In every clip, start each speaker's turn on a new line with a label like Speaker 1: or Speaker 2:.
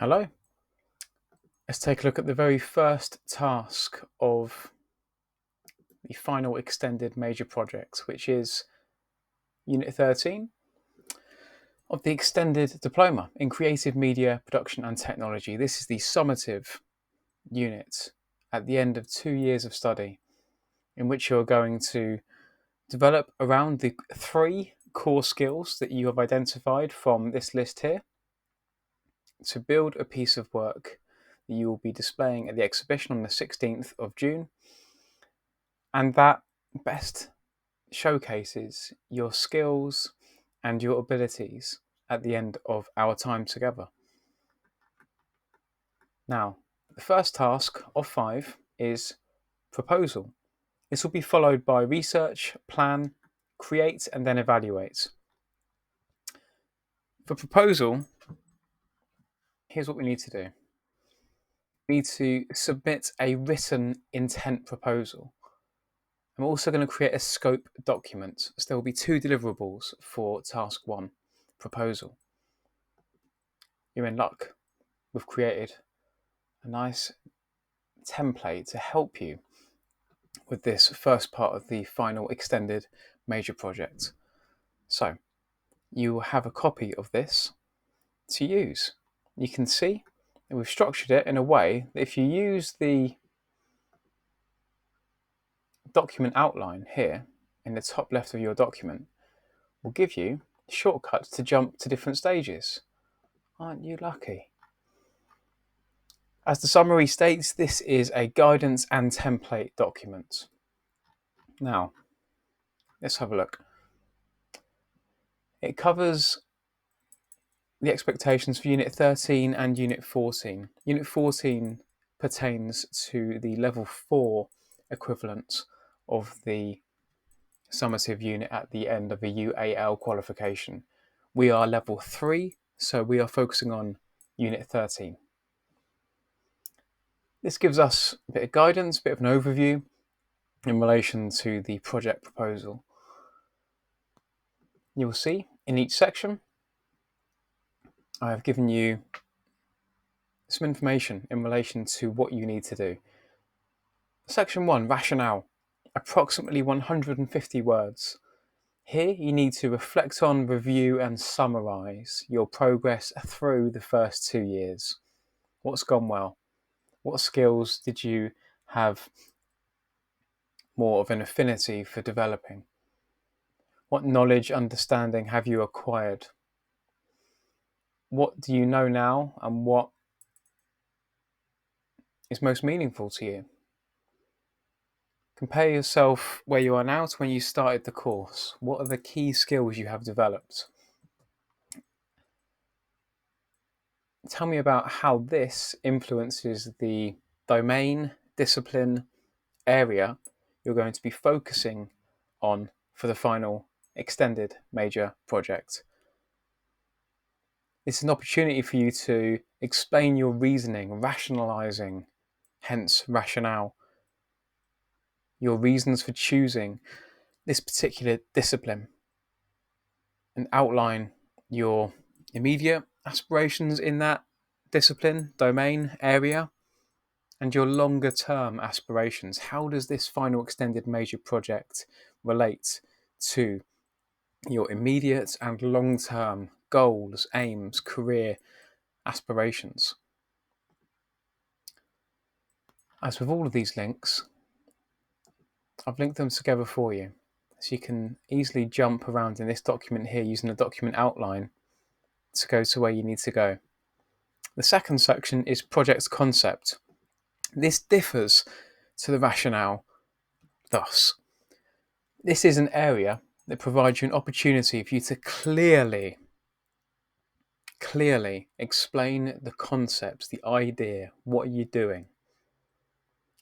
Speaker 1: Hello. Let's take a look at the very first task of the final extended major project, which is Unit 13 of the extended Diploma in Creative Media Production and Technology. This is the summative unit at the end of 2 years of study, in which you're going to develop around the 3 core skills that you have identified from this list here to build a piece of work that you will be displaying at the exhibition on the 16th of June, and that best showcases your skills and your abilities at the end of our time together. Now, the first task of 5 is proposal. This will be followed by research, plan, create, and then evaluate. For proposal, here's what we need to do. We need to submit a written intent proposal. I'm also going to create a scope document. So there will be 2 deliverables for task 1, proposal. You're in luck. We've created a nice template to help you with this first part of the final extended major project. So you will have a copy of this to use. You can see that we've structured it in a way that if you use the document outline here in the top left of your document, will give you shortcuts to jump to different stages. Aren't you lucky? As the summary states, this is a guidance and template document. Now, let's have a look. It covers the expectations for Unit 13 and Unit 14. Unit 14 pertains to the Level 4 equivalent of the summative unit at the end of a UAL qualification. We are Level 3, so we are focusing on Unit 13. This gives us a bit of guidance, a bit of an overview in relation to the project proposal. You'll see in each section I have given you some information in relation to what you need to do. Section 1, Rationale, approximately 150 words. Here you need to reflect on, review and summarise your progress through the first 2 years. What's gone well? What skills did you have more of an affinity for developing? What knowledge, understanding have you acquired? What do you know now and what is most meaningful to you? Compare yourself where you are now to when you started the course. What are the key skills you have developed? Tell me about how this influences the domain, discipline, area you're going to be focusing on for the final extended major project. It's an opportunity for you to explain your reasoning, rationalizing, hence rationale, your reasons for choosing this particular discipline, and outline your immediate aspirations in that discipline, domain, area, and your longer term aspirations. How does this final extended major project relate to your immediate and long term goals, aims, career aspirations? As with all of these links, I've linked them together for you, so you can easily jump around in this document here using the document outline to go to where you need to go. The second section is project concept. This differs to the rationale thus. This is an area that provides you an opportunity for you to clearly explain the concepts, the idea, what are you doing,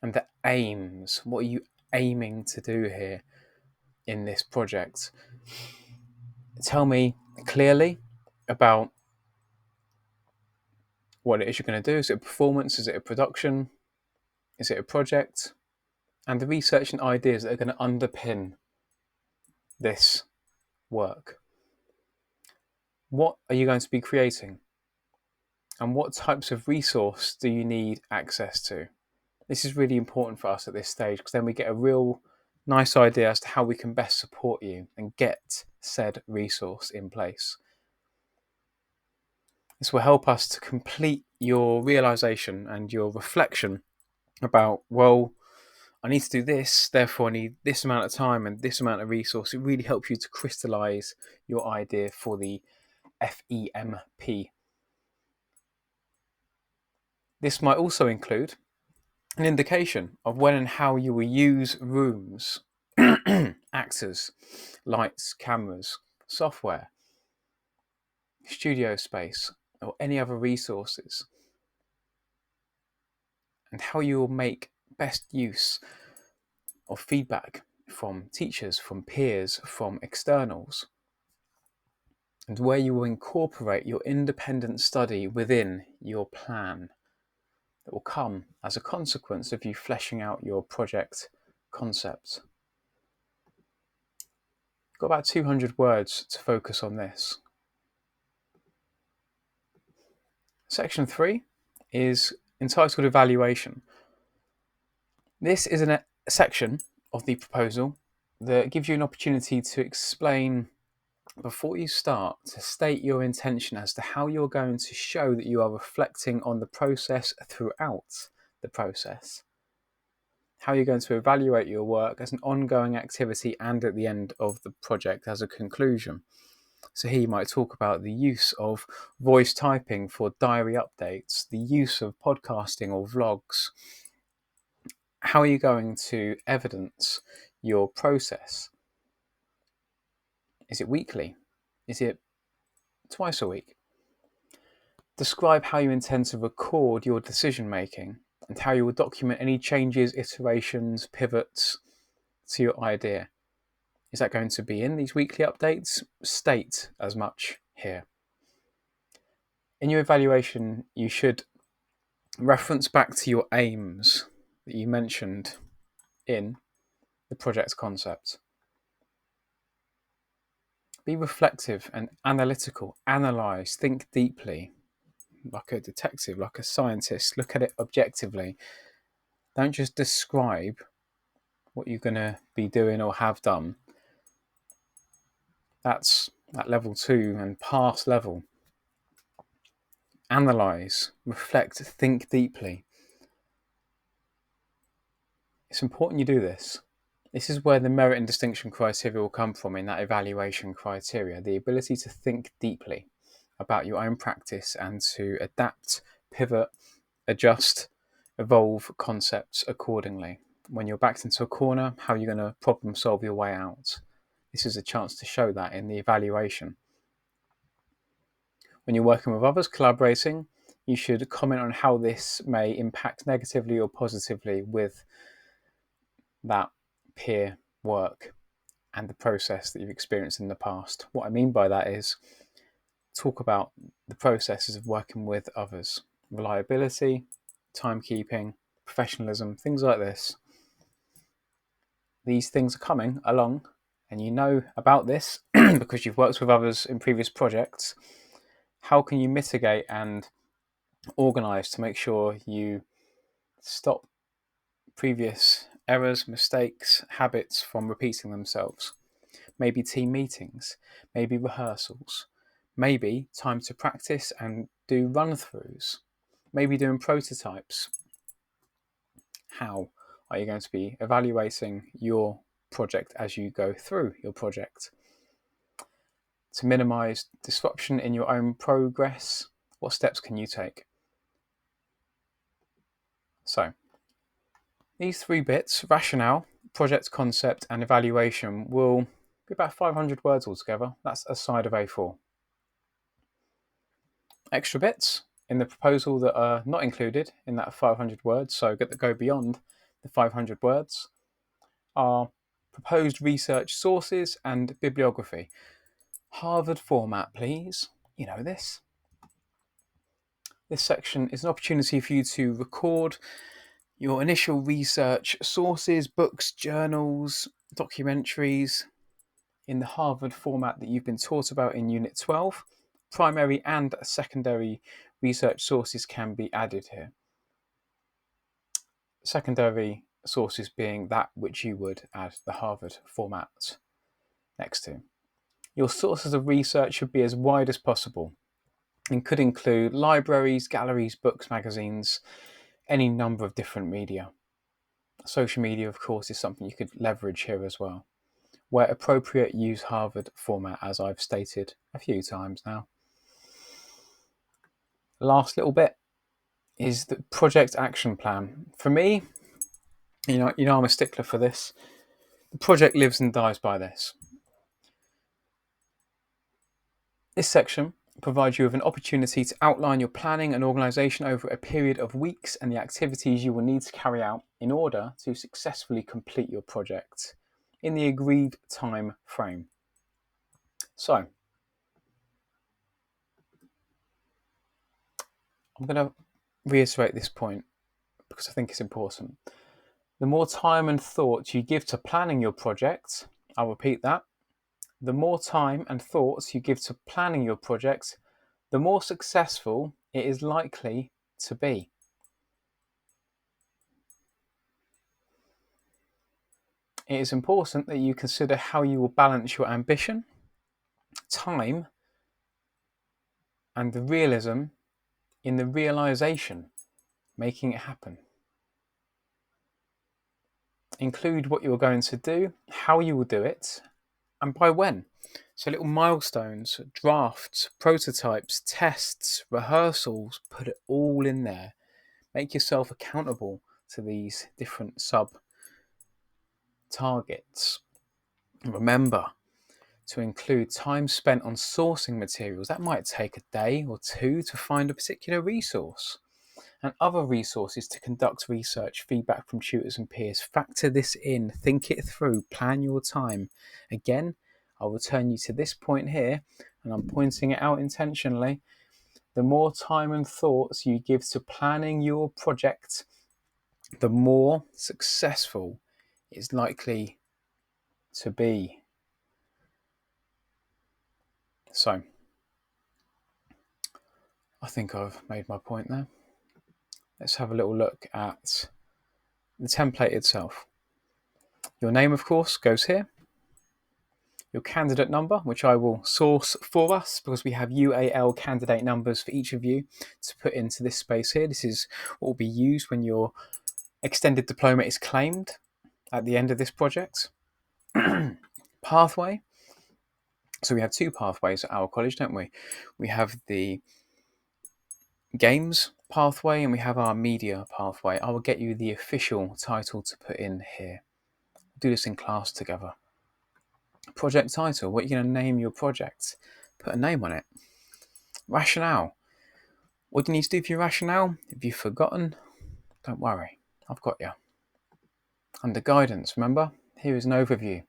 Speaker 1: and the aims, what are you aiming to do here in this project. Tell me clearly about what it is you're going to do. Is it a performance? Is it a production? Is it a project? And the research and ideas that are going to underpin this work. What are you going to be creating? And what types of resource do you need access to? This is really important for us at this stage, because then we get a real nice idea as to how we can best support you and get said resource in place. This will help us to complete your realization and your reflection about, well, I need to do this, therefore I need this amount of time and this amount of resource. It really helps you to crystallize your idea for the FEMP. This might also include an indication of when and how you will use rooms, actors, lights, cameras, software, studio space, or any other resources, and how you will make best use of feedback from teachers, from peers, from externals, and where you will incorporate your independent study within your plan that will come as a consequence of you fleshing out your project concept. You've got about 200 words to focus on this. Section 3 is entitled Evaluation. This is a section of the proposal that gives you an opportunity to explain, before you start, to state your intention as to how you're going to show that you are reflecting on the process throughout the process. How you're going to evaluate your work as an ongoing activity and at the end of the project as a conclusion. So here you might talk about the use of voice typing for diary updates, the use of podcasting or vlogs. How are you going to evidence your process? Is it weekly? Is it twice a week? Describe how you intend to record your decision making and how you will document any changes, iterations, pivots to your idea. Is that going to be in these weekly updates? State as much here. In your evaluation, you should reference back to your aims that you mentioned in the project concept. Be reflective and analytical. Analyze, think deeply, like a detective, like a scientist. Look at it objectively. Don't just describe what you're going to be doing or have done. That's at level 2 and past level. Analyze, reflect, think deeply. It's important you do this. This is where the merit and distinction criteria will come from in that evaluation criteria, the ability to think deeply about your own practice and to adapt, pivot, adjust, evolve concepts accordingly. When you're backed into a corner, how are you going to problem solve your way out? This is a chance to show that in the evaluation. When you're working with others, collaborating, you should comment on how this may impact negatively or positively with that peer work and the process that you've experienced in the past. What I mean by that is talk about the processes of working with others, reliability, timekeeping, professionalism, things like this. These things are coming along and you know about this because you've worked with others in previous projects. How can you mitigate and organise to make sure you stop previous errors, mistakes, habits from repeating themselves? Maybe team meetings, maybe rehearsals, maybe time to practice and do run-throughs, maybe doing prototypes. How are you going to be evaluating your project as you go through your project? To minimize disruption in your own progress, what steps can you take? So, these 3 bits, rationale, project concept, and evaluation, will be about 500 words altogether. That's a side of A4. Extra bits in the proposal that are not included in that 500 words, so that go beyond the 500 words, are proposed research sources and bibliography. Harvard format, please. You know this. This section is an opportunity for you to record your initial research sources, books, journals, documentaries in the Harvard format that you've been taught about in Unit 12, primary and secondary research sources can be added here. Secondary sources being that which you would add the Harvard format next to. Your sources of research should be as wide as possible and could include libraries, galleries, books, magazines, any number of different media. Social media, of course, is something you could leverage here as well. Where appropriate, use Harvard format, as I've stated a few times now. Last little bit is the project action plan. For me, you know, I'm a stickler for this. The project lives and dies by this. This section provides you with an opportunity to outline your planning and organisation over a period of weeks and the activities you will need to carry out in order to successfully complete your project in the agreed time frame. So, I'm going to reiterate this point because I think it's important. The more time and thought you give to planning your project, I'll repeat that, the more time and thoughts you give to planning your project, the more successful it is likely to be. It is important that you consider how you will balance your ambition, time, and the realism in the realisation, making it happen. Include what you're going to do, how you will do it, and by when. So little milestones, drafts, prototypes, tests, rehearsals, put it all in there. Make yourself accountable to these different sub-targets. Remember to include time spent on sourcing materials. That might take a day or two to find a particular resource. And other resources to conduct research, feedback from tutors and peers. Factor this in, think it through, plan your time. Again, I'll return you to this point here, and I'm pointing it out intentionally. The more time and thoughts you give to planning your project, the more successful it's likely to be. So, I think I've made my point there. Let's have a little look at the template itself. Your name, of course, goes here. Your candidate number, which I will source for us because we have UAL candidate numbers for each of you to put into this space here. This is what will be used when your extended diploma is claimed at the end of this project. Pathway. So we have two pathways at our college, don't we? We have the games pathway and we have our media pathway. I will get you the official title to put in here. We'll do this in class together. Project title. What are you going to name your project? Put a name on it. Rationale. What do you need to do for your rationale? If you've forgotten, don't worry. I've got you. Under guidance, remember? Here is an overview.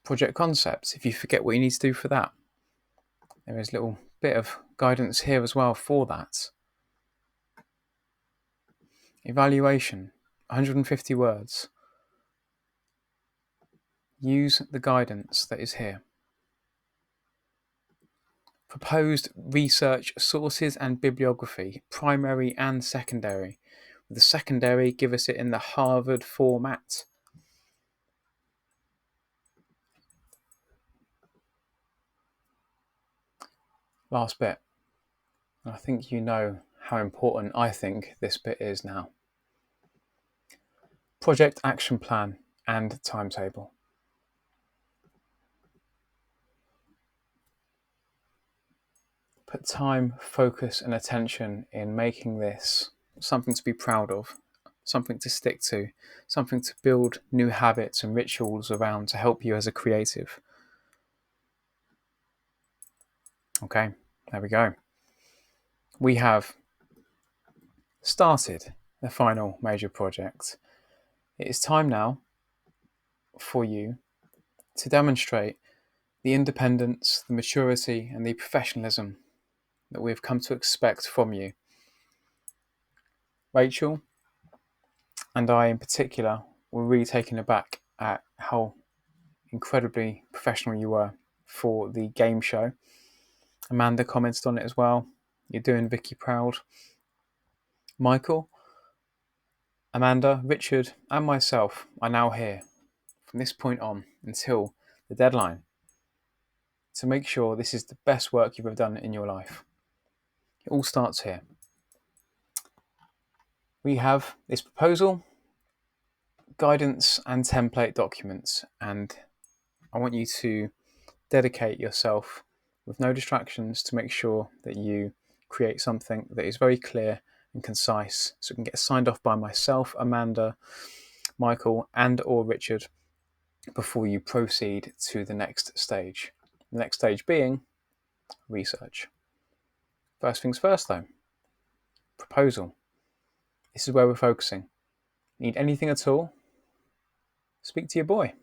Speaker 1: Project concepts. If you forget what you need to do for that, there is a little bit of guidance here as well for that. Evaluation. 150 words. Use the guidance that is here. Proposed research sources and bibliography, primary and secondary. With the secondary, give us it in the Harvard format. Last bit. I think you know how important I think this bit is now. Project action plan and timetable. Put time, focus, and attention in making this something to be proud of, something to stick to, something to build new habits and rituals around to help you as a creative. Okay, there we go. We have started the final major project. It is time now for you to demonstrate the independence, the maturity, and the professionalism that we've come to expect from you. Rachel and I in particular were really taken aback at how incredibly professional you were for the game show. Amanda commented on it as well. You're doing Vicky proud. Michael, Amanda, Richard, and myself are now here from this point on until the deadline to make sure this is the best work you've ever done in your life. It all starts here. We have this proposal, guidance, and template documents, and I want you to dedicate yourself with no distractions to make sure that you create something that is very clear and concise so it can get signed off by myself, Amanda, Michael, and or Richard before you proceed to the next stage. The next stage being research. First things first though, proposal. This is where we're focusing. Need anything at all? Speak to your boy.